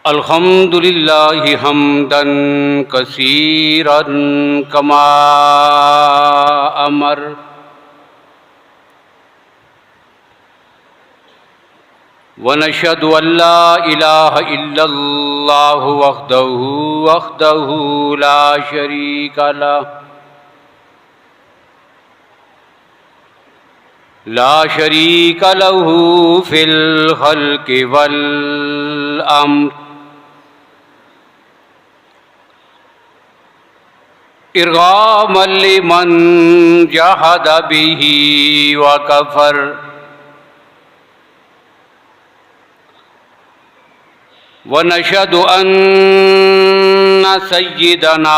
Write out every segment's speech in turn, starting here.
अल्हम्दुलिल्लाहि हम्दन कसीरन कमा अमर वनशहदु अल्ला इलाहा इल्लल्लाहु वहदहु ला शरीका लहू फिल खल्क़ि वल अम्र इरगामन लिमन जहद बिही व कफर व नशहदु अन्ना सय्यिदना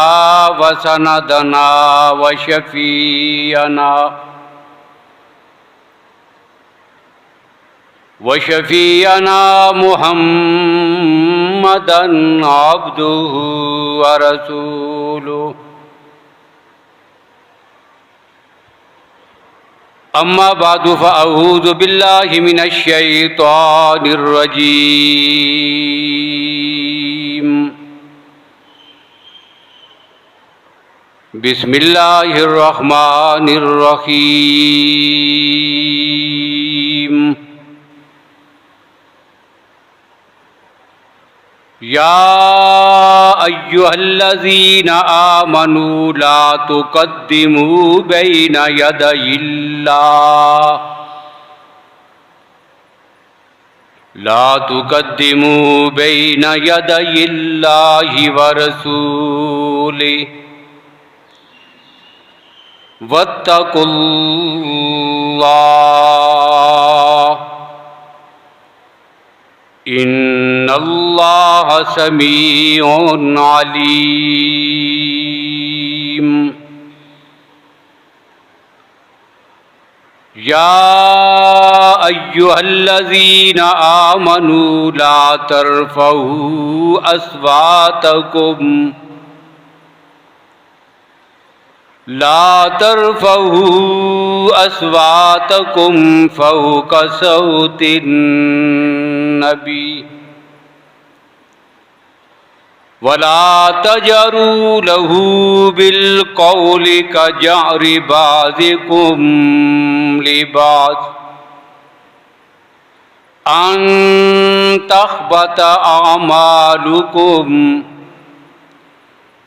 व सनदना व शफीअना मुहम्मदन अब्दुहु व रसूलुहु। अम्मा बादु फ़अऊज़ु बिल्लाहि मिनश शैतानिर रजीम। बिस्मिल्लाहिर रहमानिर रहीम। या अय्युहल्लज़ीना आमनू ला तुक़द्दिमू बैना यदयिल्लाहि व रसूलिही वत्तकुल्लाह इन्नल्लाह समीउन अलीम। या अय्युहल्लज़ीना आमनू ला तरफ़ऊ अस्वातकुम फ़ौक़ सौतिन नबी वला तजरू लहू बिलक़ौलि कजहरि बाज़िकुम लिबाज़ अन तख़्बत आमालुकुम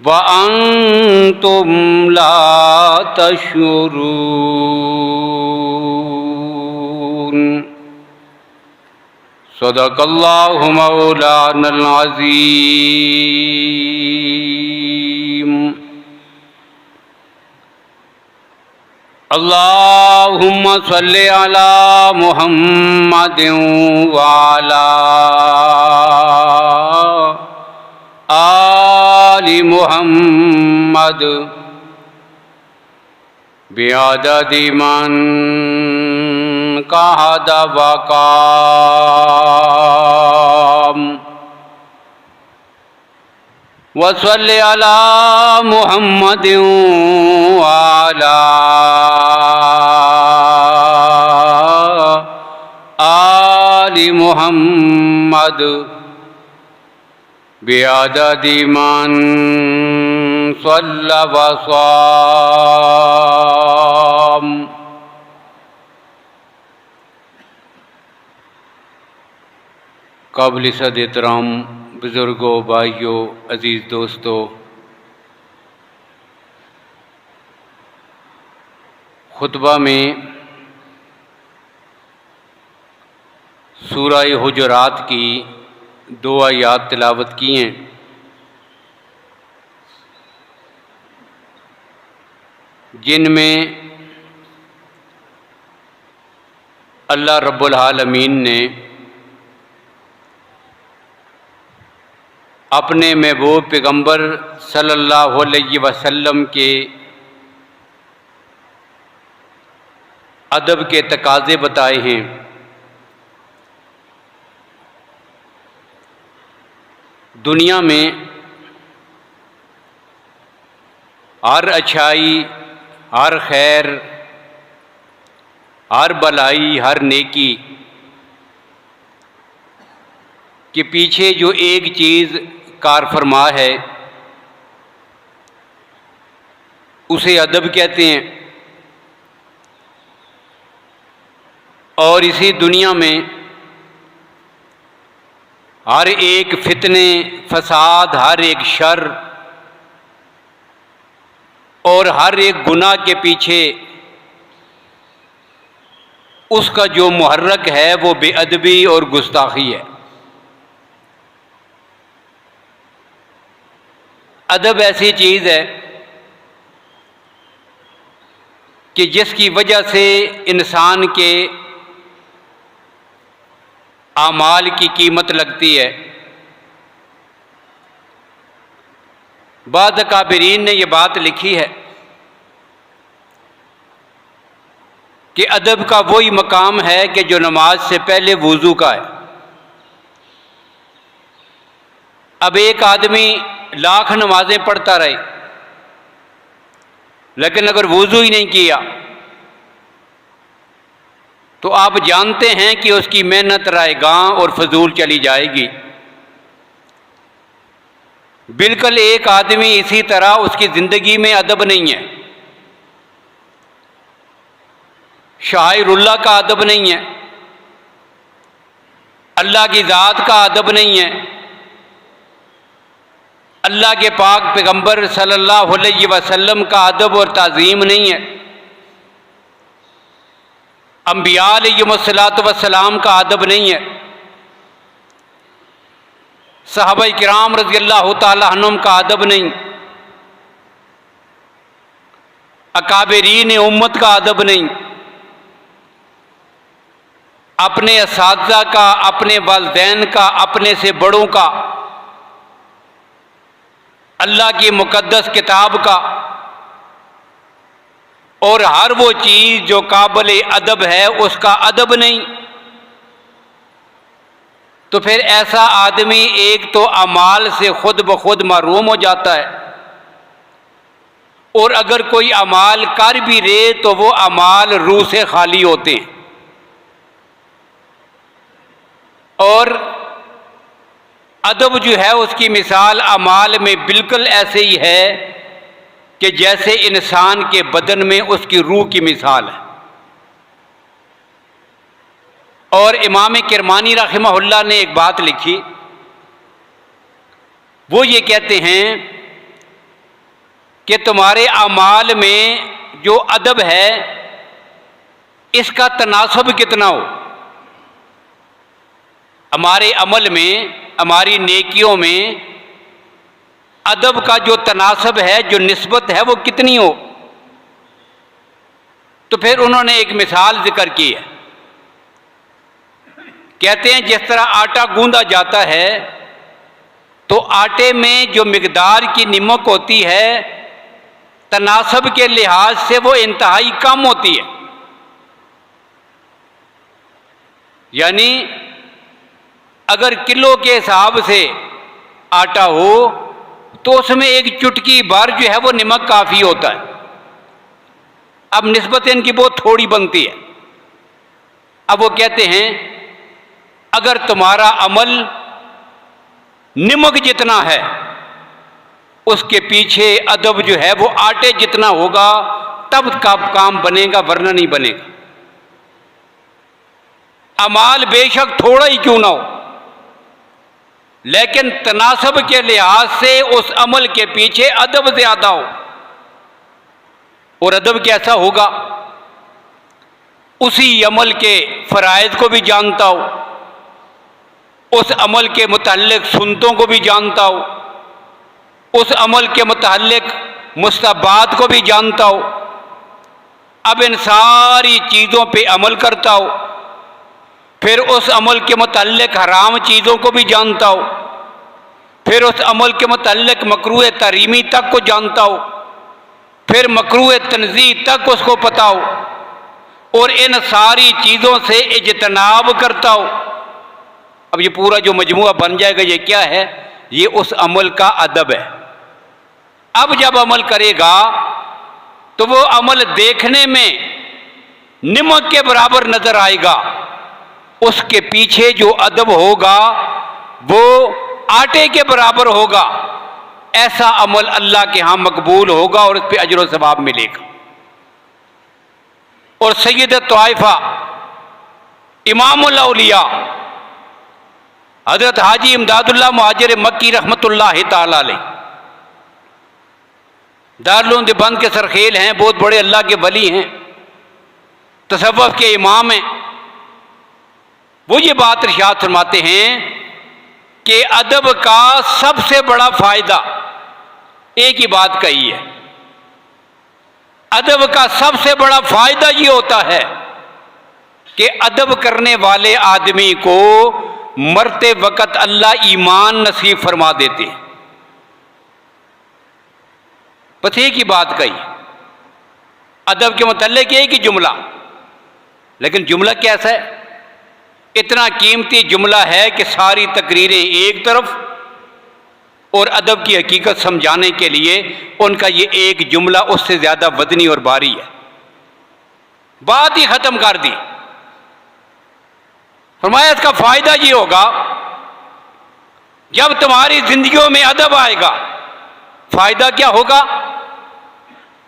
व अंतुम ला तशऊरून। सदक़ल्लाहु मौलानल अज़ीम। अल्लाहुम्मा सल्लि अला मुहम्मदिन व अला आलि मुहम्मद बिअददि मन कहद व काम। व सल्लि अला मुहम्मदिन व अला आलि मुहम्मद बिअददि मन सल्ला व साम। काबिल सद एहतराम बुज़ुर्गों, भाइयों, अज़ीज़ दोस्तों, खुतबा में सूरह हुजुरात की 2 आयात तिलावत की हैं। जिनमें अल्लाह रब्बुल आलमीन ने अपने महबूब पैगंबर सल्लल्लाहु अलैहि वसल्लम के अदब के तकाज़े बताए हैं। दुनिया में हर अच्छाई, हर खैर, हर भलाई, हर नेकी के पीछे जो एक चीज़ कार फरमा है उसे अदब कहते हैं। और इसी दुनिया में हर एक फितने, फसाद, हर एक शर और हर एक गुनाह के पीछे उसका जो मुहर्रक है वो बेअदबी और गुस्ताखी है। अदब ऐसी चीज़ है कि जिसकी वजह से इंसान के आमाल की कीमत लगती है। बाद अकाबिरीन ने यह बात लिखी है कि अदब का वही मकाम है कि जो नमाज से पहले वुज़ू का है। अब एक आदमी लाख नमाजें पढ़ता रहे लेकिन अगर वुज़ू ही नहीं किया तो आप जानते हैं कि उसकी मेहनत रायगां और फजूल चली जाएगी। बिल्कुल एक आदमी इसी तरह, उसकी ज़िंदगी में अदब नहीं है, शाइरुल्लाह का अदब नहीं है, अल्लाह की ज़ात का अदब नहीं है, अल्लाह के पाक पैगंबर सल्लल्लाहु अलैहि वसल्लम का अदब और ताज़ीम नहीं है, अंबिया अलैहिमुस्सलातु वस्सलाम का अदब नहीं है, सहाबाए किराम रज़ियल्लाहु ताला अन्हुम का अदब नहीं, अकाबिरीन उम्मत का अदब नहीं, अपने असातिज़ा का, अपने वालिदैन का, अपने से बड़ों का, अल्लाह की मुक़द्दस किताब का, और हर वो चीज़ जो काबिल अदब है उसका अदब नहीं। तो फिर ऐसा आदमी एक तो अमाल से खुद ब खुद महरूम हो जाता है, और अगर कोई अमाल कर भी रहे तो वो अमाल रूह से खाली होते हैं। और अदब जो है उसकी मिसाल अमाल में बिल्कुल ऐसे ही है कि जैसे इंसान के बदन में उसकी रूह की मिसाल है। और इमाम किरमानी रहमहुल्लाह ने एक बात लिखी, वो ये कहते हैं कि तुम्हारे अमाल में जो अदब है इसका तनासब कितना हो। हमारे अमल में, हमारी नेकियों में अदब का जो तनासब है, जो निस्बत है, वो कितनी हो। तो फिर उन्होंने एक मिसाल जिक्र की है। कहते हैं जिस तरह आटा गूंदा जाता है तो आटे में जो मिकदार की नमक होती है तनासब के लिहाज से वो इंतहाई कम होती है। यानी अगर किलो के हिसाब से आटा हो तो उसमें एक चुटकी भर जो है वो नमक काफ़ी होता है। अब निस्बत इनकी बहुत थोड़ी बनती है। अब वो कहते हैं अगर तुम्हारा अमल नमक जितना है उसके पीछे अदब जो है वो आटे जितना होगा तब का काम बनेगा, वरना नहीं बनेगा। अमाल बेशक थोड़ा ही क्यों ना हो, लेकिन तनासब के लिहाज से उस अमल के पीछे अदब ज्यादा हो। और अदब कैसा होगा? उसी अमल के फराइज को भी जानता हो, उस अमल के मुताल्लिक सुन्नतों को भी जानता हो, उस अमल के मुताल्लिक मुस्तहब्बात को भी जानता हो। अब इन सारी चीज़ों पे अमल करता हो, फिर उस अमल के मुताल्लिक हराम चीज़ों को भी जानता हो, फिर उस अमल के मुताल्लिक मकरूह तहरीमी तक को जानता हो, फिर मकरूह तंज़ीह तक उसको पता हो, और इन सारी चीज़ों से इज्तनाब करता हो। अब ये पूरा जो मजमूआ बन जाएगा, ये क्या है? ये उस अमल का अदब है। अब जब अमल करेगा तो वो अमल देखने में नमक के बराबर नजर आएगा, उसके पीछे जो अदब होगा वो आटे के बराबर होगा, ऐसा अमल अल्लाह के यहाँ मकबूल होगा और उस पर अजर व सवाब मिलेगा। और सैयद तवाइफा इमामुल औलिया हजरत हाजी इमदादुल्लाह मुहाजिर मक्की रहमतुल्लाह ताला अलैह दारुल देवबंद के सरखेल हैं, बहुत बड़े अल्लाह के वली हैं, तसव्वुफ के इमाम हैं। वो ये बात इरशाद फरमाते हैं कि अदब का सबसे बड़ा फायदा एक ही बात कही है, अदब का सबसे बड़ा फायदा ये होता है कि अदब करने वाले आदमी को मरते वक्त अल्लाह ईमान नसीब फरमा देते हैं। पते की बात कही, अदब के मुतल्लिक एक ही जुमला, लेकिन जुमला कैसा है? इतना कीमती जुमला है कि सारी तकरीरें एक तरफ और अदब की हकीकत समझाने के लिए उनका ये एक जुमला उससे ज़्यादा वजनी और भारी है। बात ही ख़त्म कर दी। फरमाया इसका फ़ायदा ये होगा, जब तुम्हारी जिंदगियों में अदब आएगा, फ़ायदा क्या होगा?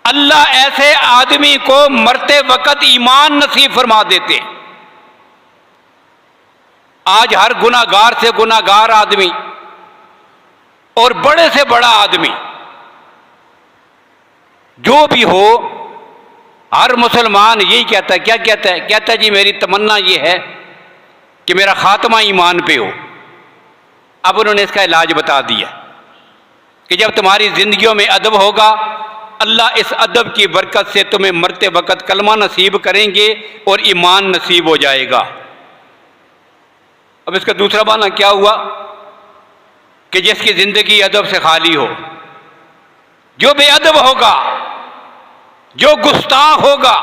अल्लाह ऐसे आदमी को मरते वक्त ईमान नसीब फरमा देते हैं। आज हर गुनाहगार से गुनाहगार आदमी और बड़े से बड़ा आदमी जो भी हो, हर मुसलमान यही कहता है। क्या कहता है? कहता है जी मेरी तमन्ना ये है कि मेरा खात्मा ईमान पे हो। अब उन्होंने इसका इलाज बता दिया कि जब तुम्हारी जिंदगियों में अदब होगा, अल्लाह इस अदब की बरकत से तुम्हें मरते वक्त कलमा नसीब करेंगे और ईमान नसीब हो जाएगा। अब इसका दूसरा माना क्या हुआ कि जिसकी जिंदगी अदब से खाली हो, जो बेअदब होगा, जो गुस्ताख होगा,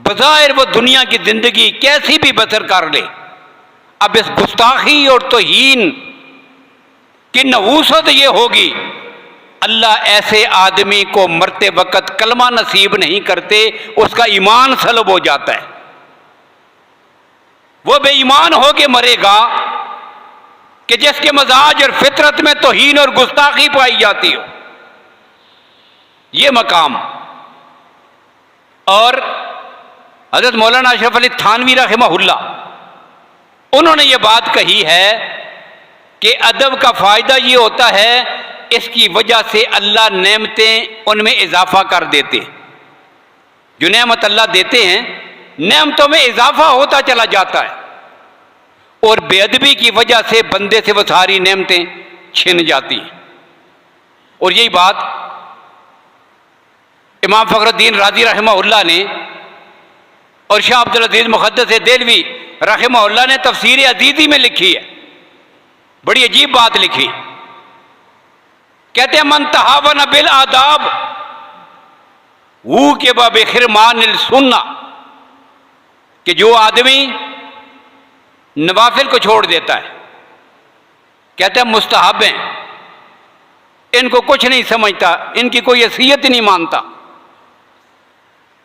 बज़ाहिर वो दुनिया की जिंदगी कैसी भी बसर कर ले, अब इस गुस्ताखी और तौहीन की नहूसत ये होगी, अल्लाह ऐसे आदमी को मरते वक्त कलमा नसीब नहीं करते, उसका ईमान सलब हो जाता है। वो बेईमान होके मरेगा कि जिसके मजाज और फितरत में तौहीन और गुस्ताखी पाई जाती हो, ये मकाम। और हज़रत मौलाना अशरफ अली थानवी रहमहुल्लाह, उन्होंने ये बात कही है कि अदब का फ़ायदा ये होता है, इसकी वजह से अल्लाह नेमतें उनमें इजाफा कर देते। जो नेमत अल्लाह देते हैं, नेमतों में इजाफा होता चला जाता है, और बेअदबी की वजह से बंदे से वो सारी नेमतें छिन जाती हैं। और यही बात इमाम फ़खरुद्दीन राज़ी रहमहुल्लाह ने और शाह अब्दुल अज़ीज़ मुक़द्दस देलवी रहमहुल्लाह ने तफ़सीर अज़ीज़ी में लिखी है। बड़ी अजीब बात लिखी। कहते हैं मन तहावन बिल आदाब वो के बखिरमान सुन्ना, कि जो आदमी नवाफिल को छोड़ देता है, कहते हैं मुस्तहब हैं, इनको कुछ नहीं समझता, इनकी कोई हैसियत ही नहीं मानता।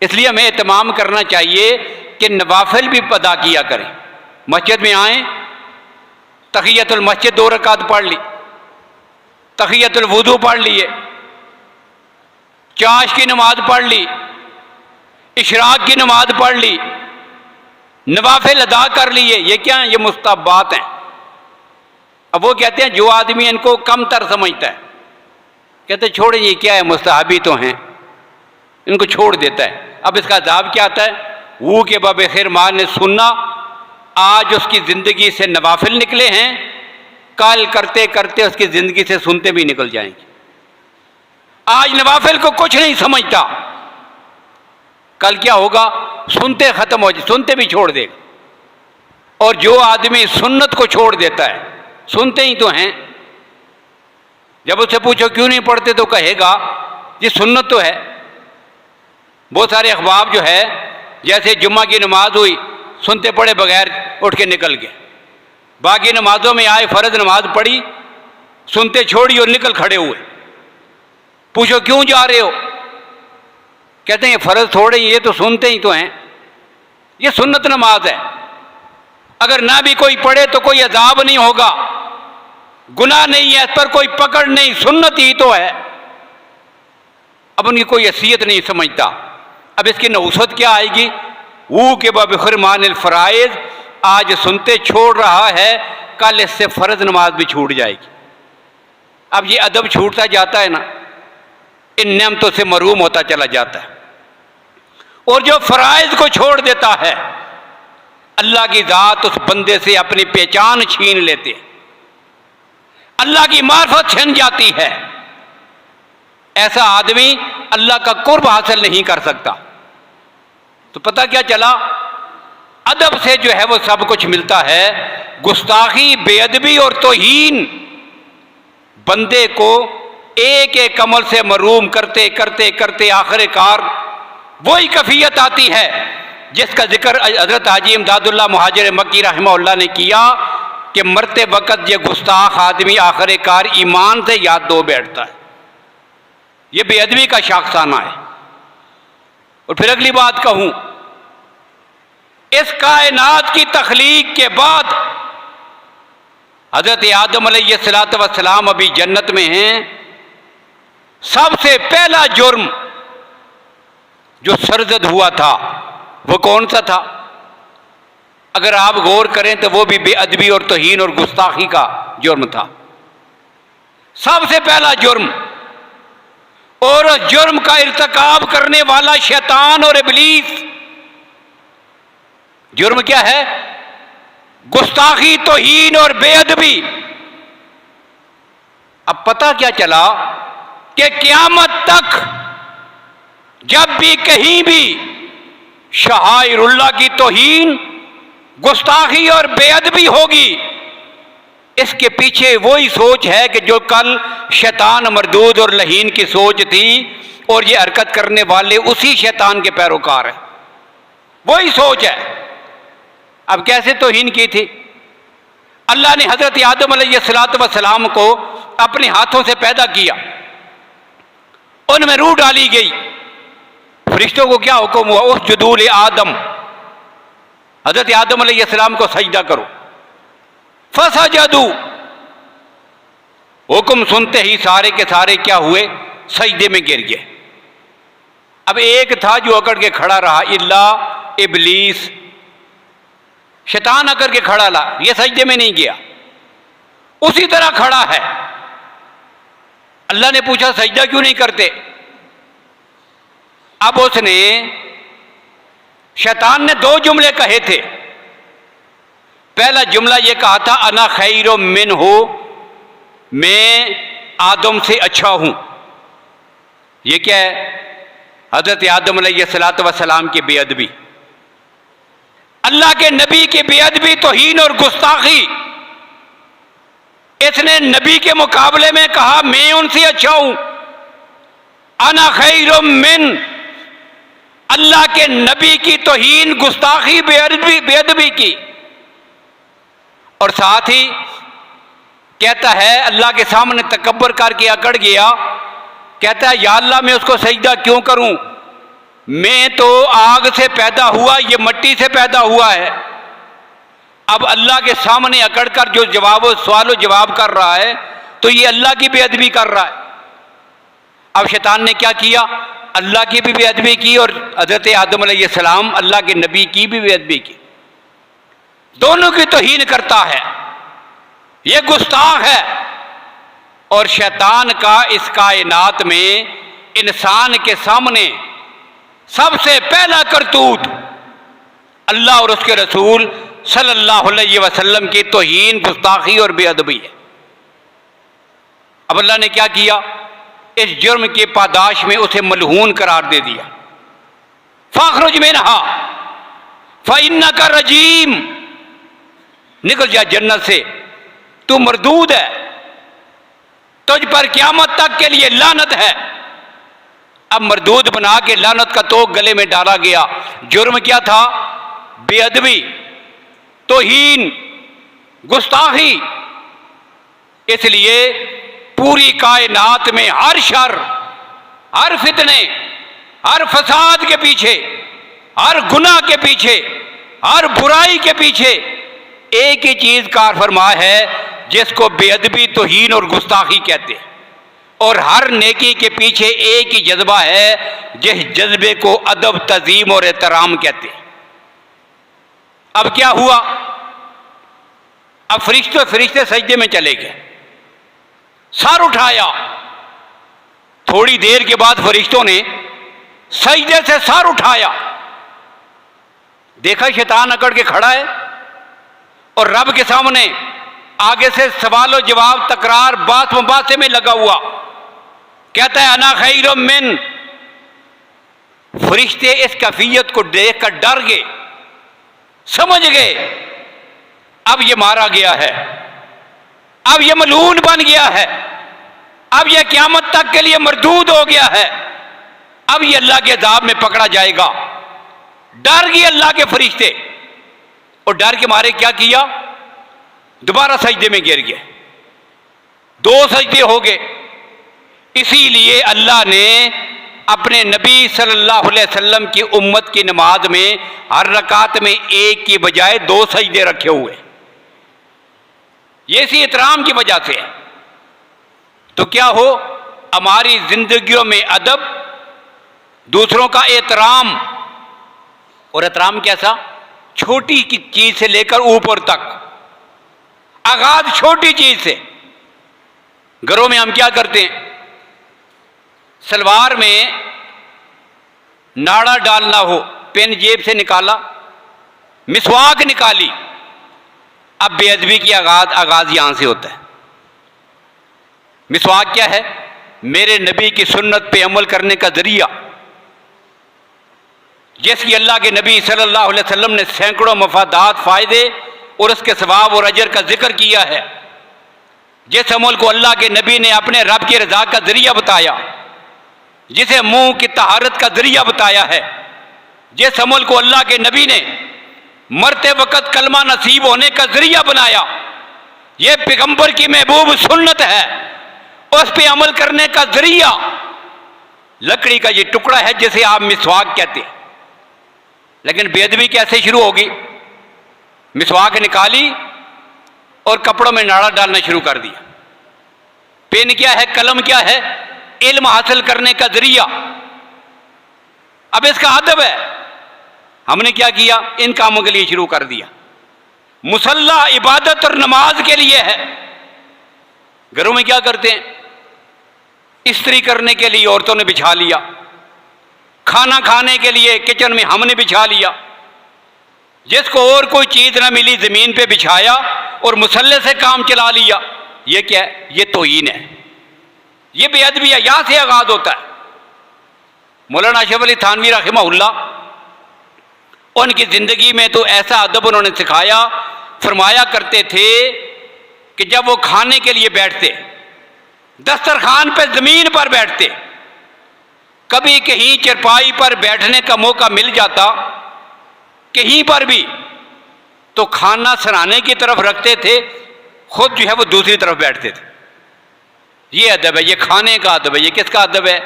इसलिए हमें एहतमाम करना चाहिए कि नवाफिल भी अदा किया करें। मस्जिद में आए, तहियतुल मस्जिद 2 रकात पढ़ ली, तहियतुल वुदू पढ़ लिए, चाश की नमाज पढ़ ली, इशराक की नमाज पढ़ ली, नवाफिल अदा कर लिए। ये क्या है? ये मुस्तहब्बात हैं। अब वो कहते हैं जो आदमी इनको कम तर समझता है, कहते छोड़े ये क्या है, मुस्तहबी तो हैं, इनको छोड़ देता है। अब इसका अज़ाब क्या आता है? वो के बाबे खैर मान ने सुनना, आज उसकी ज़िंदगी से नवाफिल निकले हैं, कल करते करते उसकी ज़िंदगी से सुनते भी निकल जाएंगे। आज नवाफिल को कुछ नहीं समझता, कल क्या होगा? सुनते ख़त्म हो जाए, सुनते भी छोड़ देगा। और जो आदमी सुन्नत को छोड़ देता है, सुनते ही तो हैं, जब उससे पूछो क्यों नहीं पढ़ते तो कहेगा ये सुन्नत तो है। बहुत सारे अखबाब जो है, जैसे जुम्मा की नमाज हुई, सुनते पढ़े बगैर उठ के निकल गए। बाकी नमाजों में आए, फ़र्ज नमाज पढ़ी, सुनते छोड़ी और निकल खड़े हुए। पूछो क्यों जा रहे हो? कहते हैं ये फ़र्ज थोड़े, ये तो सुनते ही तो हैं, ये सुन्नत नमाज है। अगर ना भी कोई पढ़े तो कोई अजाब नहीं होगा, गुनाह नहीं है, इस पर कोई पकड़ नहीं, सुन्नत ही तो है। अब उनकी कोई हैसियत नहीं समझता। अब इसकी नहुसत क्या आएगी? वो के बखरमान फ़राइज़, आज सुनते छोड़ रहा है, कल इससे फ़र्ज नमाज भी छूट जाएगी। अब ये अदब छूटता जाता है ना, इन नेमतों से महरूम होता चला जाता है। और जो फ़राइज़ को छोड़ देता है, अल्लाह की ज़ात उस बंदे से अपनी पहचान छीन लेते हैं, अल्लाह की मार्फत छिन जाती है। ऐसा आदमी अल्लाह का कुर्ब हासिल नहीं कर सकता। तो पता क्या चला? अदब से जो है वो सब कुछ मिलता है। गुस्ताखी, बेअदबी और तौहीन बंदे को एक एक अमल से महरूम करते करते करते आखिरकार वही कैफियत आती है जिसका जिक्र हज़रत हाजी इमदादुल्लाह मुहाजिर मक्की रहमहुल्लाह ने किया कि मरते वक़्त ये गुस्ताख आदमी आखिरकार ईमान से याद दो बैठता है। ये बेअदबी का शाखसाना है। और फिर अगली बात कहूं, इस कायनात की तख्लीक के बाद हज़रत आदम अलैहिस्सलाम अभी जन्नत में हैं। सबसे पहला जुर्म जो सरजद हुआ था वो कौन सा था? अगर आप गौर करें तो वो भी बेअदबी और तौहीन और गुस्ताखी का जुर्म था। सबसे पहला जुर्म, और उस जुर्म का इर्तिकाब करने वाला शैतान और इब्लीस। जुर्म क्या है? गुस्ताखी, तौहीन और बेअदबी। अब पता क्या चला कि क़यामत तक जब भी कहीं भी शाइरुल्लाह की तौहीन, गुस्ताखी और बेअदबी होगी, इसके पीछे वही सोच है कि जो कल शैतान मरदूद और लहीन की सोच थी, और ये हरकत करने वाले उसी शैतान के पैरोकार हैं। वही सोच है। अब कैसे तौहीन की थी? अल्लाह ने हज़रत आदम अलैहिस्सलाम को अपने हाथों से पैदा किया, उनमें रूह डाली गई। फरिश्तों को क्या हुक्म हुआ? उसजुदू आदम, हज़रत आदम अलैहिस्सलाम को सजदा करो। फसजदू, हुक्म सुनते ही सारे के सारे क्या हुए? सजदे में गिर गए। अब एक था जो अकड़ के खड़ा रहा, इल्ला इब्लीस, शैतान अकड़ के खड़ा रहा, ये सजदे में नहीं गया, उसी तरह खड़ा है। अल्लाह ने पूछा सजदा क्यों नहीं करते? अब उसने, शैतान ने दो जुमले कहे थे। पहला जुमला यह कहा था अना खैरो मिन हो, मैं आदम से अच्छा हूं। यह क्या है? हजरत आदम अलैहिस्सलाम की बेअदबी, अल्लाह के नबी की बेअदबी, तौहीन और गुस्ताखी। इसने नबी के मुकाबले में कहा मैं उनसे अच्छा हूं, अना खैरो मिन। अल्लाह के नबी की तौहीन, गुस्ताखी, बेअदबी की। और साथ ही कहता है, अल्लाह के सामने तकब्बर करके अकड़ गया, कहता है या अल्लाह मैं उसको सजदा क्यों करूं? मैं तो आग से पैदा हुआ, ये मिट्टी से पैदा हुआ है। अब अल्लाह के सामने अकड़ कर जो सवाल जवाब कर रहा है, तो ये अल्लाह की बेअदबी कर रहा है। अब शैतान ने क्या किया? अल्लाह की भी बेअदबी की और हज़रत आदम अलैहिस्सलाम अल्लाह के नबी की भी बेअदबी की। दोनों की तौहीन करता है, ये गुस्ताख है। और शैतान का इस कायनात में इंसान के सामने सबसे पहला करतूत अल्लाह और उसके रसूल सल्लल्लाहु अलैहि वसल्लम की तौहीन, गुस्ताखी और बेअदबी है। अब अल्लाह ने क्या किया? इस जुर्म के पादाश में उसे मलहून करार दे दिया। फ़ाखरुज मिनहा फ़इन्नका रजीम, निकल जा जन्नत से, तू मरदूद है, तुझ पर क़यामत तक के लिए लानत है। अब मरदूद बना के लानत का तोग गले में डाला गया। जुर्म क्या था? बेअदबी, तौहीन, गुस्ताखी। इसलिए पूरी कायनात में हर शर, हर फितने, हर फसाद के पीछे, हर गुनाह के पीछे, हर बुराई के पीछे एक ही चीज कार फरमा है जिसको बेअदबी, तौहीन और गुस्ताखी कहते हैं, और हर नेकी के पीछे एक ही जज्बा है जिस जज्बे को अदब, तज़ीम और एहतराम कहते हैं। अब क्या हुआ? अब फरिश्ते सजदे में चले गए, सर उठाया। थोड़ी देर के बाद फरिश्तों ने सजदे से सर उठाया, देखा शैतान अकड़ के खड़ा है और रब के सामने आगे से सवाल और जवाब, तकरार, बात मुबासे में लगा हुआ। कहता है अना खैरुम मिन। फरिश्ते इस कैफियत को देखकर डर गए, समझ गए अब ये मारा गया है, अब ये मलून बन गया है, अब ये क़यामत तक के लिए मरदूद हो गया है, अब ये अल्लाह के अज़ाब में पकड़ा जाएगा। डर गए अल्लाह के फरिश्ते, और डर के मारे क्या किया? दोबारा सजदे में गिर गए। 2 सजदे हो गए। इसीलिए अल्लाह ने अपने नबी सल्लल्लाहु अलैहि वसल्लम की उम्मत की नमाज में हर रकात में एक की बजाय 2 सजदे रखे हुए। ये इसी एहतराम की वजह से है। तो क्या हो, हमारी जिंदगियों में अदब, दूसरों का एहतराम, और एहतराम कैसा? छोटी की चीज से लेकर ऊपर तक, आगाज छोटी चीज से। घरों में हम क्या करते हैं? सलवार में नाड़ा डालना हो, पेन जेब से निकाला, मिसवाक निकाली, अब बेअदबी की आगाज यहां से होता है। मिसवाक क्या है? मेरे नबी की सुन्नत पे अमल करने का जरिया, जिसकी अल्लाह के नबी सल्लल्लाहु अलैहि वसल्लम ने सैकड़ों मफादात, फायदे और उसके सवाब और अजर का जिक्र किया है। जिस अमल को अल्लाह के नबी ने अपने रब की रजा का जरिया बताया, जिसे मुंह की तहारत का जरिया बताया है, जिस अमल को अल्लाह के नबी ने मरते वक्त कलमा नसीब होने का जरिया बनाया, यह पैगंबर की महबूब सुन्नत है, उस पे अमल करने का जरिया लकड़ी का ये टुकड़ा है जिसे आप मिसवाक कहते हैं। लेकिन बेअदबी कैसे शुरू होगी? मिसवाक निकाली और कपड़ों में नाड़ा डालना शुरू कर दिया। पेन क्या है? कलम क्या है? इल्म हासिल करने का जरिया। अब इसका अदब है, हमने क्या किया? इन कामों के लिए शुरू कर दिया। मुसल्ला इबादत और नमाज के लिए है। घरों में क्या करते हैं? इस्त्री करने के लिए औरतों ने बिछा लिया, खाना खाने के लिए किचन में हमने बिछा लिया, जिसको और कोई चीज ना मिली जमीन पे बिछाया और मुसल्ले से काम चला लिया। ये क्या है? ये तौहीन है, ये बेअदबी है। यहां से आगाज होता है। मौलाना अशरफ अली थानवी रहमहुल्लाह, उनकी जिंदगी में तो ऐसा अदब उन्होंने सिखाया। फरमाया करते थे कि जब वो खाने के लिए बैठते, दस्तरखान पे जमीन पर बैठते, कभी कहीं चरपाई पर बैठने का मौका मिल जाता, कहीं पर भी, तो खाना सराहने की तरफ रखते थे, खुद जो है वो दूसरी तरफ बैठते थे। ये अदब है, ये खाने का अदब है। ये किसका अदब है?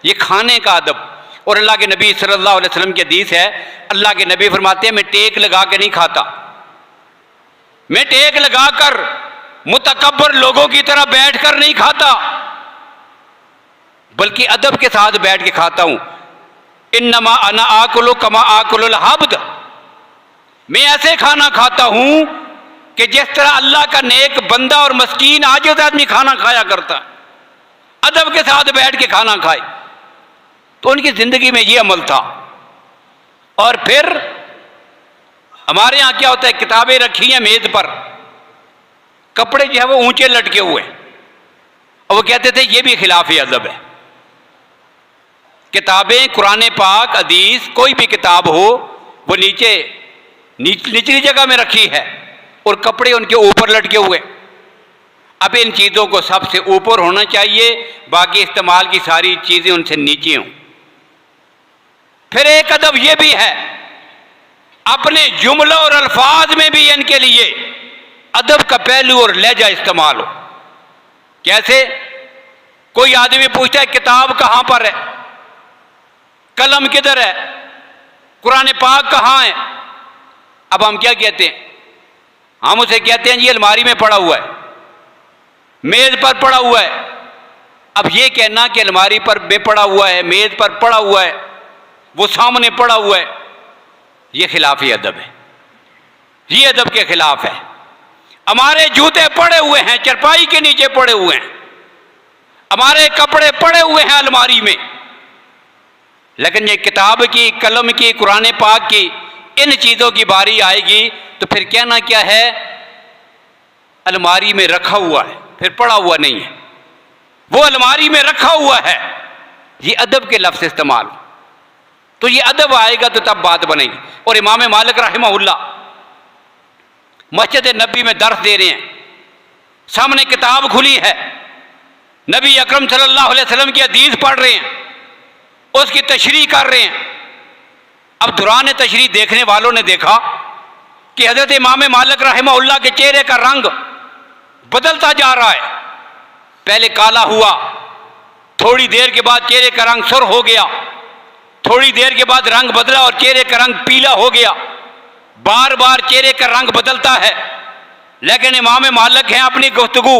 ये खाने का अदब। और अल्लाह के नबी सल्लल्लाहु अलैहि वसल्लम की हदीस है, अल्लाह के नबी फरमाते हैं, मैं टेक लगा के नहीं खाता, मैं टेक लगाकर मुतकब्बर लोगों की तरह बैठकर नहीं खाता, बल्कि अदब के साथ बैठ के खाता हूं। इन्नमा अना आकुलु कमा आकुलुल हब्द, मैं ऐसे खाना खाता हूं कि जिस तरह अल्लाह का नेक बंदा और मस्कीन आजिज़ आदमी खाना खाया करता, अदब के साथ बैठ के खाना खाए। तो उनकी जिंदगी में यह अमल था। और फिर हमारे यहां क्या होता है? किताबें रखी हैं मेज पर, कपड़े जो है वो ऊंचे लटके हुए, और वो कहते थे ये भी खिलाफ अदब है। किताबें, कुरान पाक, हदीस, कोई भी किताब हो, वो निचली जगह में रखी है और कपड़े उनके ऊपर लटके हुए। अब इन चीज़ों को सबसे ऊपर होना चाहिए, बाकी इस्तेमाल की सारी चीज़ें उनसे नीचे हों। फिर एक अदब यह भी है, अपने जुमलों और अल्फाज में भी इनके लिए अदब का पहलू और लहजा इस्तेमाल हो। कैसे? कोई आदमी पूछता है किताब कहां पर है, कलम किधर है, कुरान पाक कहां है? अब हम क्या कहते हैं? हम उसे कहते हैं जी अलमारी में पड़ा हुआ है, मेज पर पड़ा हुआ है। अब ये कहना कि अलमारी पर में पड़ा हुआ है, मेज पर पड़ा हुआ है, वो सामने पड़ा हुआ है, ये खिलाफी अदब है, ये अदब के खिलाफ है। हमारे जूते पड़े हुए हैं, चरपाई के नीचे पड़े हुए हैं, हमारे कपड़े पड़े हुए हैं अलमारी में, लेकिन ये किताब की, कलम की, कुरान पाक की इन चीज़ों की बारी आएगी तो फिर कहना क्या है, अलमारी में रखा हुआ है, फिर पड़ा हुआ नहीं है, वो अलमारी में रखा हुआ है। ये अदब के लफ्ज़ इस्तेमाल, तो ये अदब आएगा तो तब बात बनेगी। और इमाम मालिक रहमहुल्लाह मस्जिद नबी में दर्स दे रहे हैं, सामने किताब खुली है, नबी अकरम सल्लल्लाहु अलैहि वसल्लम की हदीस पढ़ रहे हैं, उसकी तशरीह कर रहे हैं। अब दौरान तशरीह देखने वालों ने देखा कि हजरत इमाम मालिक रहमहुल्लाह के चेहरे का रंग बदलता जा रहा है। पहले काला हुआ, थोड़ी देर के बाद चेहरे का रंग सुर्ख हो गया, थोड़ी देर के बाद रंग बदला और चेहरे का रंग पीला हो गया। बार बार चेहरे का रंग बदलता है, लेकिन इमाम मालिक हैं, अपनी गुफ्तगू,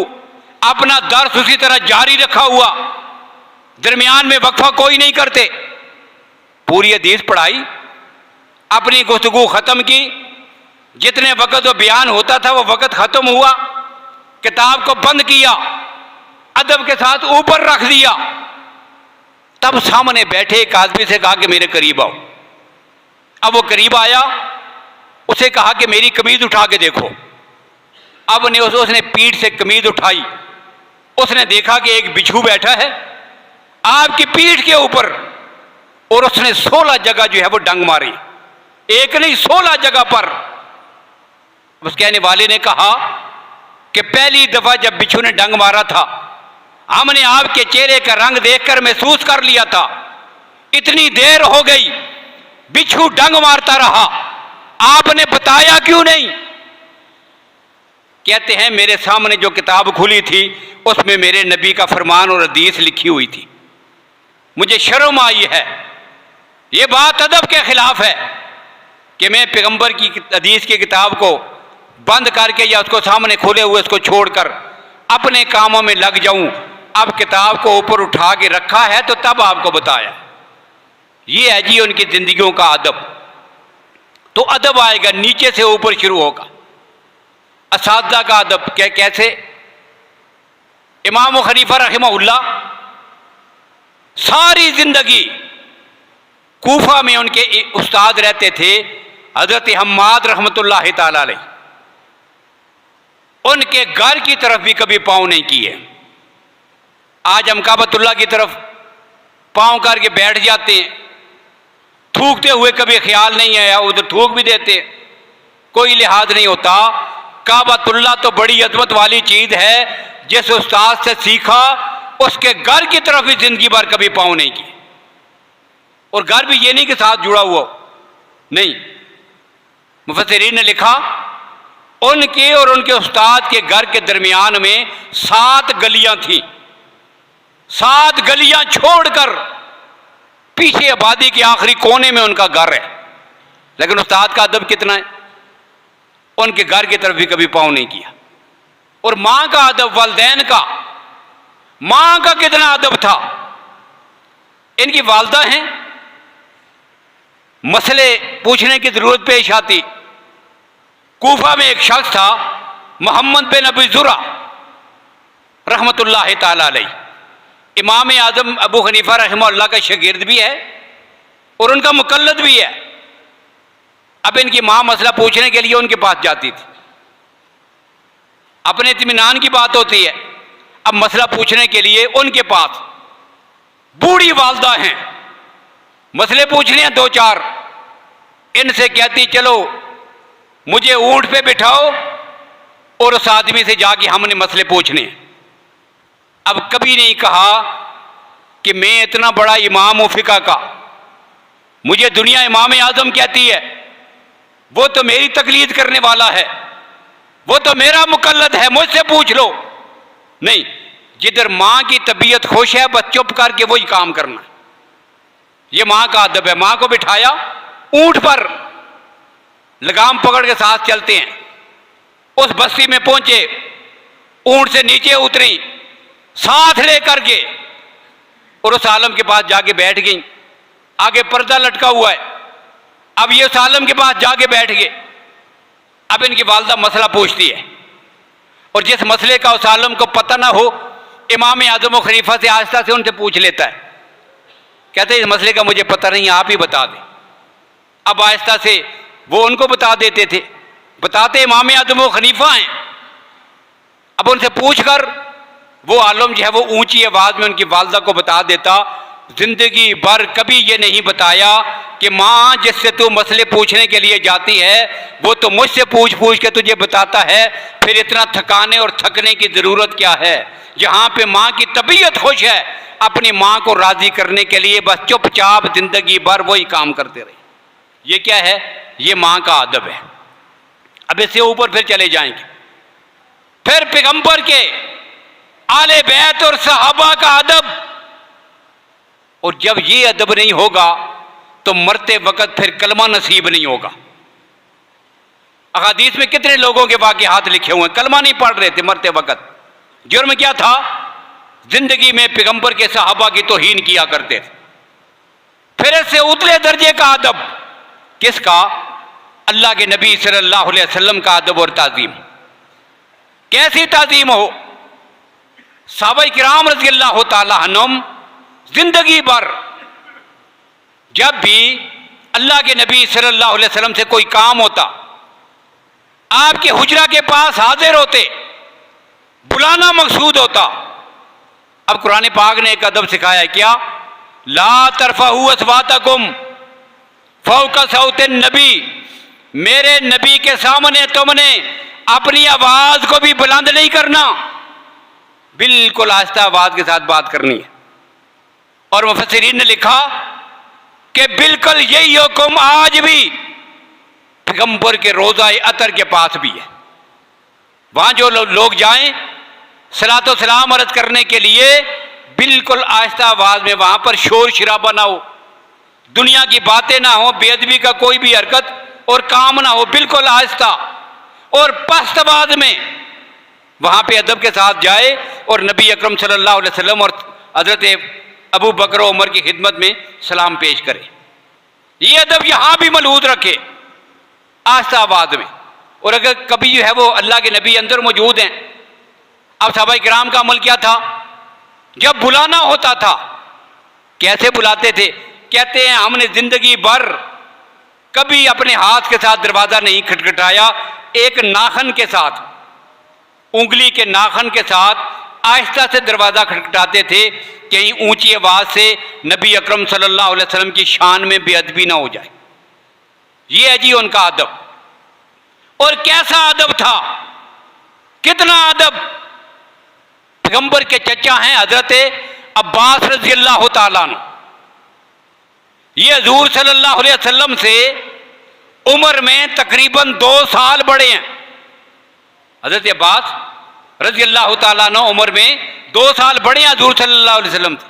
अपना दर्स उसी तरह जारी रखा हुआ, दरमियान में वक्फा कोई नहीं करते। पूरी हदीस पढ़ाई, अपनी गुफ्तगू ख़त्म की, जितने वक़्त वो बयान होता था वो वक़्त ख़त्म हुआ, किताब को बंद किया, अदब के साथ ऊपर रख दिया। तब सामने बैठे एक आदमी से कहा कि मेरे करीब आओ। अब वो करीब आया, उसे कहा कि मेरी कमीज उठा के देखो। अब उसने पीठ से कमीज उठाई, उसने देखा कि एक बिच्छू बैठा है आपकी पीठ के ऊपर, और उसने 16 जगह जो है वो डंग मारी, एक नहीं 16 जगह पर। उस कहने वाले ने कहा कि पहली दफा जब बिच्छू ने डंग मारा था, हमने आपके चेहरे का रंग देखकर महसूस कर लिया था, इतनी देर हो गई बिच्छू डंग मारता रहा, आपने बताया क्यों नहीं? कहते हैं मेरे सामने जो किताब खुली थी उसमें मेरे नबी का फरमान और हदीस लिखी हुई थी, मुझे शर्म आई है। यह बात अदब के खिलाफ है कि मैं पैगंबर की हदीस की किताब को बंद करके या उसको सामने खोले हुए उसको छोड़कर अपने कामों में लग जाऊं। अब किताब को ऊपर उठा के रखा है तो तब आपको बताया। ये है जी उनकी जिंदगियों का अदब। तो अदब आएगा नीचे से ऊपर शुरू होगा। असातिज़ा का अदब कैसे? इमाम खलीफा रहमहुल्लाह सारी जिंदगी कूफा में उनके उस्ताद रहते थे हजरत हम्माद रहमतुल्लाह ताला अलैह। उनके घर की तरफ भी कभी पांव नहीं किए। आज हम काबतुल्लाह की तरफ पांव करके बैठ जाते हैं, थूकते हुए कभी ख्याल नहीं आया, उधर थूक भी देते, कोई लिहाज नहीं होता। काबतुल्लाह तो बड़ी अजमत वाली चीज है, जिस उस्ताद से सीखा उसके घर की तरफ भी जिंदगी भर कभी पांव नहीं की। और घर भी ये नहीं कि साथ जुड़ा हुआ नहीं। मुफस्सिरीन ने लिखा उनके और उनके उस्ताद के घर के दरमियान में 7 गलियां थी। 7 गलियां छोड़कर पीछे आबादी के आखिरी कोने में उनका घर है। लेकिन उस्ताद का अदब कितना है, उनके घर की तरफ भी कभी पांव नहीं किया। और मां का अदब, वालिदैन का, मां का कितना अदब था। इनकी वालदा हैं, मसले पूछने की जरूरत पेश आती। कूफा में एक शख्स था मोहम्मद बिन अबी ज़ुरा रहमतुल्लाह ताला अलैह, इमाम आज़म अबू हनीफा रहमतुल्लाह का शागिर्द भी है और उनका मुकल्लद भी है। अब इनकी मां मसला पूछने के लिए उनके पास जाती थी। अपने इत्मीनान की बात होती है, अब मसला पूछने के लिए उनके पास बूढ़ी वालदा हैं, मसले पूछने हैं 2-4। इनसे कहती चलो मुझे ऊंट पे बिठाओ और उस आदमी से जाके हमने मसले पूछने हैं। अब कभी नहीं कहा कि मैं इतना बड़ा इमाम हूं फिका का, मुझे दुनिया इमाम आजम कहती है, वो तो मेरी तकलीद करने वाला है, वो तो मेरा मुकल्लद है, मुझसे पूछ लो। नहीं, जिधर मां की तबीयत खुश है बस चुप करके वही काम करना। ये मां का अदब है। मां को बिठाया ऊंट पर, लगाम पकड़ के साथ चलते हैं, उस बस्ती में पहुंचे, ऊंट से नीचे उतरी, साथ लेकर के और उस आलम के पास जाके बैठ गई। आगे पर्दा लटका हुआ है। अब ये उस आलम के पास जाके बैठ गए। अब इनकी वालदा मसला पूछती है, और जिस मसले का उस आलम को पता ना हो, इमाम आजम और खलीफा से आहिस्ता से उनसे पूछ लेता है। कहते हैं इस मसले का मुझे पता नहीं, आप ही बता दें। अब आहिस्ता से वो उनको बता देते थे। बताते इमाम आजम और खलीफा हैं। अब उनसे पूछकर वो आलम जो है वो ऊंची आवाज में उनकी वालदा को बता देता, जिंदगी भर कभी ये नहीं बताया कि माँ जिससे तू मसले पूछने के लिए जाती है वो तो मुझसे पूछ पूछ के तुझे बताता है, फिर इतना थकाने और थकने की जरूरत क्या है। जहाँ पे माँ की तबीयत खुश है, अपनी माँ को राजी करने के लिए बस चुपचाप जिंदगी भर वही काम करते रहे। ये क्या है? ये माँ का अदब है। अब इससे ऊपर फिर चले जाएंगे, फिर पैगंबर के आले बैत और सहाबा का अदब। और जब ये अदब नहीं होगा तो मरते वक्त फिर कलमा नसीब नहीं होगा। अहादीस में कितने लोगों के वाक़यात लिखे हुए हैं, कलमा नहीं पढ़ रहे थे मरते वक्त। जुर्म क्या था? जिंदगी में पैगंबर के सहाबा की तौहीन किया करते थे। फिर इससे उतले दर्जे का अदब किसका? अल्लाह के नबी सल्लल्लाहु अलैहि वसल्लम का अदब और ताज़ीम। कैसी ताज़ीम हो? सहाबाए किराम रज़ियल्लाहु ताला अन्हुम जिंदगी भर जब भी अल्लाह के नबी सल्लल्लाहु अलैहि वसल्लम से कोई काम होता, आपके हुजरा के पास हाजिर होते, बुलाना मकसूद होता। अब कुरान पाक ने एक अदब सिखाया है, क्या? ला तरफाहू अस्वातकुम फौका सौते नबी, मेरे नबी के सामने तुमने अपनी आवाज को भी बुलंद नहीं करना, बिल्कुल आहिस्ता आवाज के साथ बात करनी है। और मुफस्सिरीन ने लिखा कि बिल्कुल यही हुक्म आज भी पैगंबर के रोज़ा अतर के पास भी है। वहां जो लोग जाएं सलातो सलाम अर्ज करने के लिए, बिल्कुल आहिस्ता आवाज में, वहां पर शोर शराबा ना हो, दुनिया की बातें ना हो, बेअदबी का कोई भी हरकत और काम ना हो, बिल्कुल आहिस्ता और पस्त आवाज में वहां पे अदब के साथ जाए और नबी अकरम सल्लल्लाहु अलैहि वसल्लम और हजरत अबू बकर उमर की खिदमत में सलाम पेश करे। ये अदब यहां भी मलूद रखे आहिस्ता आवाज में। और अगर कभी जो है वो अल्लाह के नबी अंदर मौजूद हैं, अब सहाबाए किराम का अमल क्या था? जब बुलाना होता था कैसे बुलाते थे? कहते हैं हमने जिंदगी भर कभी अपने हाथ के साथ दरवाजा नहीं खटखटाया, एक नाखन के साथ, उंगली के नाखन के साथ आहिस्ता से दरवाजा खटखटाते थे, कहीं ऊंची आवाज से नबी अकरम सल्लल्लाहु अलैहि वसल्लम की शान में बेअदबी ना हो जाए। ये है जी उनका अदब। और कैसा अदब था, कितना अदब। पैगंबर के चचा हैं हजरत अब्बास रज़ियल्लाहु ताला अन्हु। ये हुजूर सल्लल्लाहु अलैहि वसल्लम से उम्र में तकरीबन 2 साल बड़े हैं। हजरत अब्बास रज़ियल्लाहु ताला अन्हु उम्र में 2 साल बड़े हैं हुजूर सल्लल्लाहु अलैहि वसल्लम से।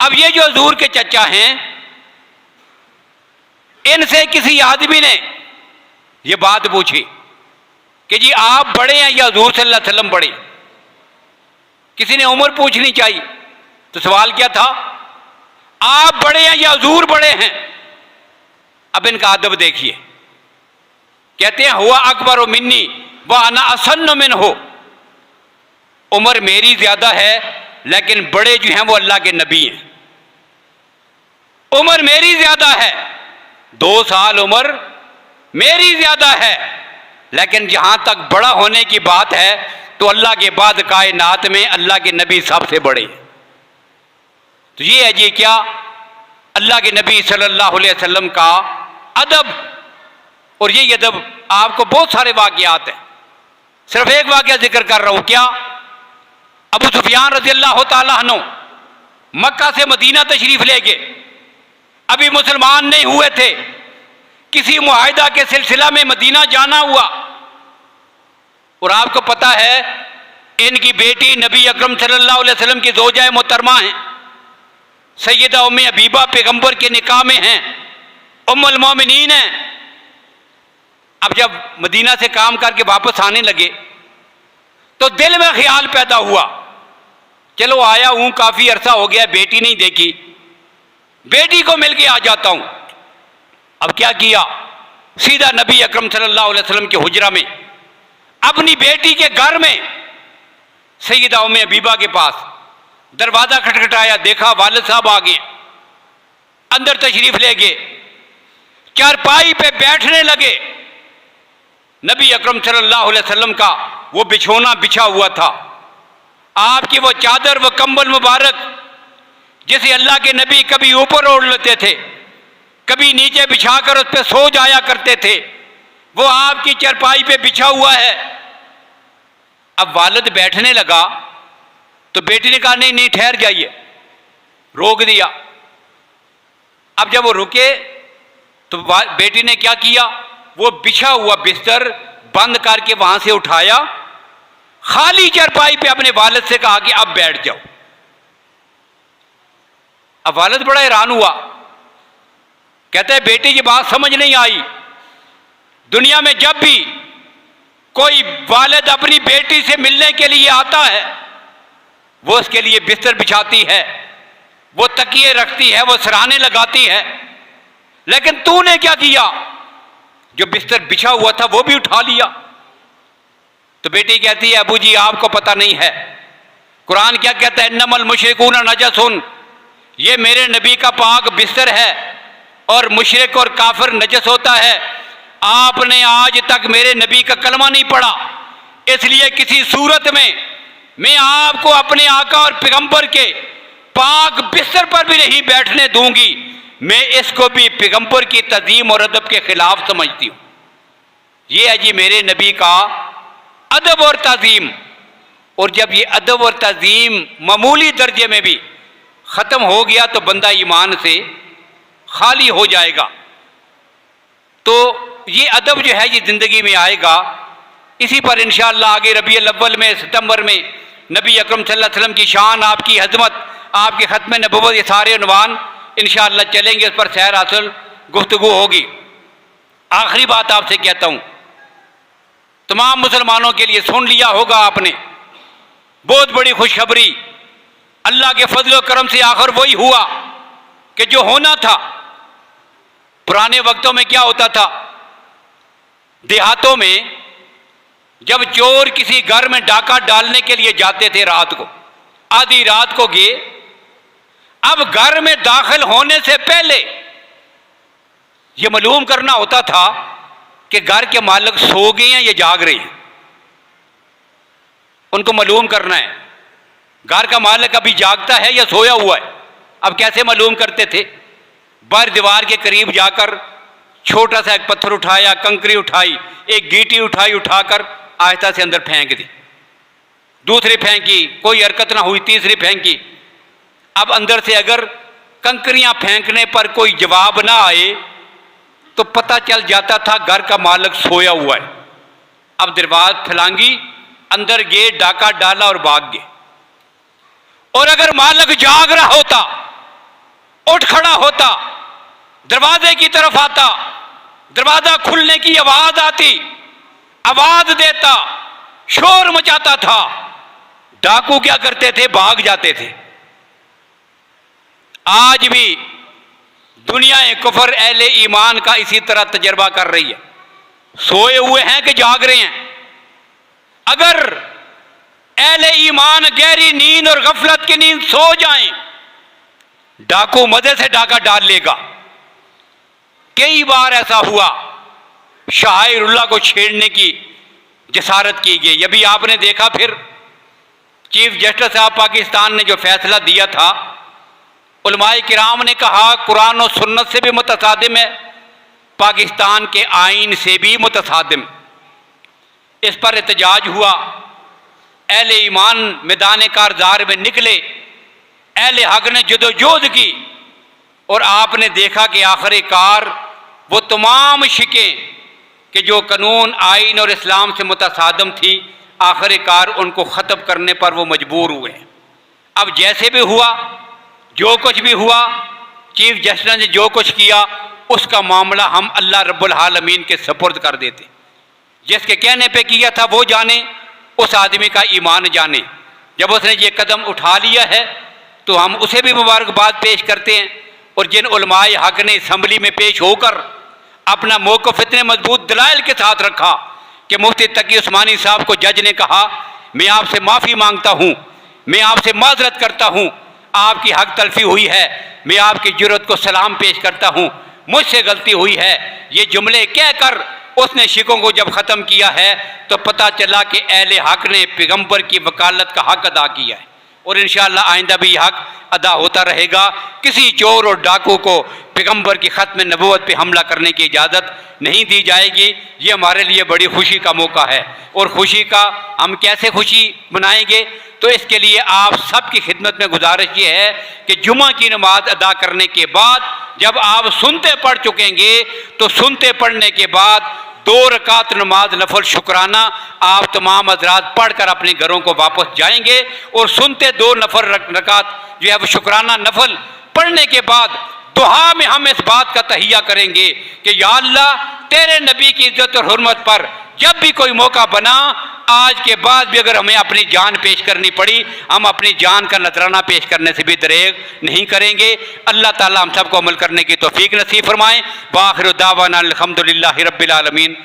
अब ये जो हुजूर के चचा हैं, इनसे किसी आदमी ने ये बात पूछी कि जी आप बड़े हैं या हुजूर सल्लल्लाहु अलैहि वसल्लम बड़े? किसी ने उम्र पूछनी चाहिए, तो सवाल क्या था? आप बड़े हैं या हुजूर बड़े हैं? अब इनका अदब देखिए। कहते हैं हुआ अकबर व मिन्नी व अना असन्न मिन हो, उम्र मेरी ज्यादा है लेकिन बड़े जो हैं वो अल्लाह के नबी हैं। उम्र मेरी ज्यादा है, 2 साल उम्र मेरी ज्यादा है, लेकिन जहां तक बड़ा होने की बात है तो अल्लाह के बाद कायनात में अल्लाह के नबी सबसे बड़े। तो ये है जी क्या? अल्लाह के नबी सल्लल्लाहु अलैहि वसल्लम का अदब। और ये अदब आपको बहुत सारे वाक़यात हैं, सिर्फ एक वाक़या जिक्र कर रहा हूं। क्या? अबू सुफियान रज़ियल्लाहु ताला अन्हु मक्का से मदीना तशरीफ ले गए, अभी मुसलमान नहीं हुए थे, किसी मुआहिदा के सिलसिला में मदीना जाना हुआ। और आपको पता है इनकी बेटी नबी अकरम सल्लल्लाहु अलैहि वसल्लम की ज़ौजा मोहतरमा हैं, सैयदा उम्मे हबीबा पैगंबर के निकाह में हैं, उम्मुल मोमिनीन हैं। अब जब मदीना से काम करके वापस आने लगे तो दिल में ख्याल पैदा हुआ, चलो आया हूं, काफी अरसा हो गया, बेटी नहीं देखी, बेटी को मिल के आ जाता हूं। अब क्या किया, सीधा नबी अकरम सल्लल्लाहु अलैहि वसल्लम के हुजरा में, अपनी बेटी के घर में सैयदा उम्मे हबीबा के पास दरवाजा खटखटाया, देखा वालिद साहब आ गए, अंदर तशरीफ ले गए, चारपाई पे बैठने लगे। नबी अकरम सल्लल्लाहु अलैहि वसल्लम का वो बिछोना बिछा हुआ था, आपकी वो चादर, वो कंबल मुबारक जिसे अल्लाह के नबी कभी ऊपर ओढ़ लेते थे, कभी नीचे बिछाकर उस पर सो जाया करते थे, वो आपकी चारपाई पे बिछा हुआ है। अब वालिद बैठने लगा तो बेटी ने कहा नहीं नहीं ठहर जाइए, रोक दिया। अब जब वो रुके तो बेटी ने क्या किया, वो बिछा हुआ बिस्तर बंद करके वहां से उठाया, खाली चारपाई पे अपने वालिद से कहा कि अब बैठ जाओ। अब वालिद बड़ा हैरान हुआ, कहता है बेटी ये बात समझ नहीं आई, दुनिया में जब भी कोई वालिद अपनी बेटी से मिलने के लिए आता है वो उसके लिए बिस्तर बिछाती है, वो तकिए रखती है, वो सराहने लगाती है, लेकिन तूने क्या किया, जो बिस्तर बिछा हुआ था वो भी उठा लिया। तो बेटी कहती है अबू जी आपको पता नहीं है, कुरान क्या कहता है, इन्नमल मुशरिकून नजसुन, ये मेरे नबी का पाक बिस्तर है और मुशरिक और काफिर नजस होता है। आपने आज तक मेरे नबी का कलमा नहीं पढ़ा, इसलिए किसी सूरत में मैं आपको अपने आका और पैगंबर के पाक बिस्तर पर भी नहीं बैठने दूंगी। मैं इसको भी पैगंबर की तज़ीम और अदब के खिलाफ समझती हूं। ये है जी मेरे नबी का अदब और तज़ीम। और जब ये अदब और तज़ीम मामूली दर्जे में भी ख़त्म हो गया तो बंदा ईमान से खाली हो जाएगा। तो ये अदब जो है ये ज़िंदगी में आएगा। इसी पर इंशाअल्लाह आगे रबीउल अव्वल में, सितंबर में नबी अकरम सल्लल्लाहु अलैहि वसल्लम की शान, आपकी हज़मत, आपके ख़त्म नबुव्वत, ये सारे उन्वान इंशाअल्लाह चलेंगे, इस पर सैर हासिल गुफ्तगू होगी। आखिरी बात आपसे कहता हूँ, तमाम मुसलमानों के लिए सुन लिया होगा आपने, बहुत बड़ी खुशखबरी, अल्लाह के फजल और करम से आखिर वही हुआ कि जो होना था। पुराने वक्तों में क्या होता था, देहातों में जब चोर किसी घर में डाका डालने के लिए जाते थे, रात को, आधी रात को गए, अब घर में दाखिल होने से पहले यह मालूम करना होता था कि घर के मालिक सो गए हैं या जाग रहे हैं। उनको मालूम करना है घर का मालिक अभी जागता है या सोया हुआ है। अब कैसे मालूम करते थे, बाहर दीवार के करीब जाकर छोटा सा एक पत्थर उठाया, कंकरी उठाई, एक गीटी उठाई, उठाकर आहिस्ता से अंदर फेंक दी, दूसरी फेंकी, कोई हरकत ना हुई, तीसरी फेंकी। अब अंदर से अगर कंकरियां फेंकने पर कोई जवाब ना आए तो पता चल जाता था घर का मालिक सोया हुआ है। अब दरवाज़ा फैलांगी, अंदर गए, डाका डाला और भाग गए। और अगर मालिक जाग रहा होता, उठ खड़ा होता, दरवाजे की तरफ आता, दरवाजा खुलने की आवाज आती, आवाज देता, शोर मचाता था, डाकू क्या करते थे, भाग जाते थे। आज भी दुनिया कुफर अहले ईमान का इसी तरह तजर्बा कर रही है, सोए हुए हैं कि जाग रहे हैं। अगर अहले ईमान गहरी नींद और गफलत की नींद सो जाएं, डाकू मजे से डाका डाल लेगा। कई बार ऐसा हुआ, शाहिरुल्लाह को छेड़ने की जसारत की गई। अभी आपने देखा, फिर चीफ जस्टिस साहब पाकिस्तान ने जो फैसला दिया था, उलमाए किराम ने कहा कुरान और सुन्नत से भी मुतसादिम है, पाकिस्तान के आइन से भी मुतसादिम। इस पर एहतजाज हुआ, अहले ईमान मैदान कारज़ार में निकले, अहले हक ने जदोजहद की और आपने देखा कि आखिरकार वो तमाम शिकें कि जो कानून, आइन और इस्लाम से मुतसादिम थी, आखिरकार उनको ख़त्म करने पर वो मजबूर हुए। अब जैसे भी हुआ, जो कुछ भी हुआ, चीफ जस्टिस ने जो कुछ किया, उसका मामला हम अल्लाह रब्बुल आलमीन के सपुर्द कर देते। जिसके कहने पे किया था वो जाने, उस आदमी का ईमान जाने। जब उसने ये कदम उठा लिया है तो हम उसे भी मुबारकबाद पेश करते हैं। और जिन उलमाए हक ने असम्बली में पेश होकर अपना मौक़िफ़ इतने मजबूत दलाइल के साथ रखा कि मुफ्ती तकी उस्मानी साहब को जज ने कहा, मैं आपसे माफ़ी मांगता हूँ, मैं आपसे माजरत करता हूँ, आपकी हक तलफी हुई है, मैं आपकी जुर्रत को सलाम पेश करता हूँ, मुझसे गलती हुई है। ये जुमले कहकर उसने शिकों को जब ख़त्म किया है तो पता चला कि अहले हक ने पैगम्बर की वकालत का हक अदा किया है। और इंशाअल्लाह आइंदा भी हक अदा होता रहेगा। किसी चोर और डाकू को पैगम्बर की ख़त्म नबूवत पे हमला करने की इजाज़त नहीं दी जाएगी। ये हमारे लिए बड़ी खुशी का मौका है। और खुशी का हम कैसे खुशी मनाएंगे? तो इसके लिए आप सब की खिदमत में गुजारिश ये है कि जुमा की नमाज अदा करने के बाद जब आप सुनते पढ़ चुकेंगे तो सुनते पढ़ने के बाद 2 रकात नमाज नफल शुक्राना आप तमाम हजरात पढ़कर अपने घरों को वापस जाएंगे। और सुनते 2 नफल रकात जो है वो शुक्राना नफल पढ़ने के बाद दुआ में हम इस बात का तहिया करेंगे कि या अल्लाह तेरे नबी की इज्जत और हुर्मत पर जब भी कोई मौका बना, आज के बाद भी अगर हमें अपनी जान पेश करनी पड़ी, हम अपनी जान का नजराना पेश करने से भी दरेग नहीं करेंगे। अल्लाह ताला हम सबको अमल करने की तौफीक नसीब फरमाएं। वाखिर दावाना अल्हम्दुलिल्लाहि रब्बिल आलमीन।